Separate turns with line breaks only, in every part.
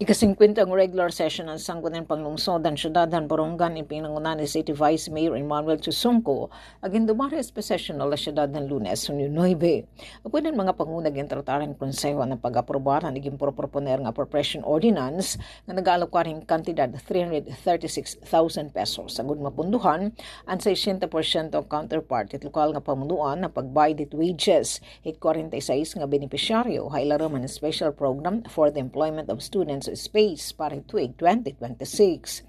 Ika-50 ang regular session ng Sangguniang Panglungsodan Syudadan Borongan ipinangunan ni City Vice Mayor Emmanuel Chusungco aging dumari espesessional na syudad ng Lunes, Hunyo 9. Apo ng mga pangunag yung trataran konseho ng pag-aprobar na naging proponer ng appropriation ordinance na nag-aalokar ng kantidad 336,000 pesos. Sagud mapunduhan ang 60% ang counterpart at lokal nga pamunuan na pag-bayad wages at 46 nga benepisyaryo hailaraman ng special program for the employment of students space para tuig 2026.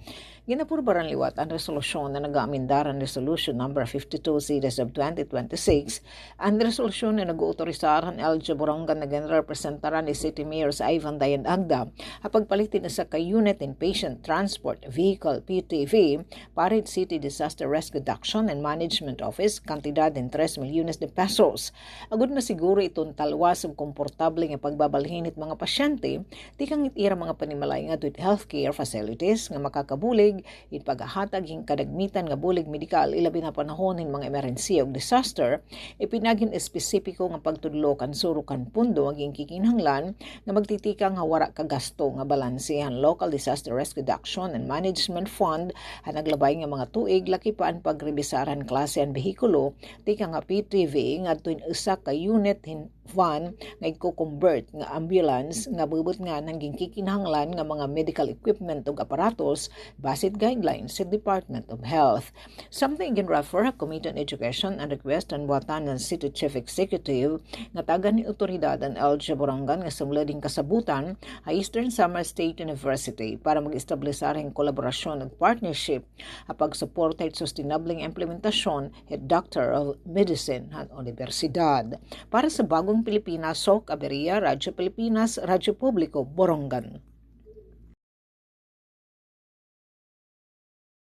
Ginapurbaran liwat ang resolusyon na nag-aamindaran Resolution No. 52 Series of 2026 ang resolusyon na nag-autorisaran LG Borongan na general-representaran ni City Mayor sa Ivan Dayan Agda pagpalitin sa ka-Unit in Patient Transport Vehicle PTV para City Disaster Risk Reduction and Management Office kantidad ng 3 milyones de pesos. Agud na siguro itong talwas ng komportable ng pagbabalhin at mga pasyente di kang itira mga panimalay nga with healthcare facilities nga makakabulig it paghahatag hing kadagmitan nga bulig medikal ilabi na panahon ng mga emerhensiya o disaster ipinagin espesipiko nga pagtudlo kan surukan pundo aging kikinahanglan nga magtitikang nga wara ka gasto nga balansehan local disaster risk reduction and management fund ang naglabay nga mga tuig laki pa ang pagrebisaran klase ang behikulo tika nga PTV nga tuwin usa ka unit in van nga i-convert nga ambulance nga bubot nga nanging kikinahanglan nga mga medical equipment ug aparatos basit guidelines sa Department of Health. Something again refer Committee on Education and request ang buhatan ng City Chief Executive nga taga ni otoridad ang LG Borongan nga sumulading kasabutan ay Eastern Samar State University para mag-establisar ang kolaborasyon ug partnership at pagsuporta at sustainable implementasyon at Doctor of Medicine at Universidad. Para sa bagong Pilipinas, Sok Aberia, Radyo Pilipinas, Radyo Publiko, Borongan.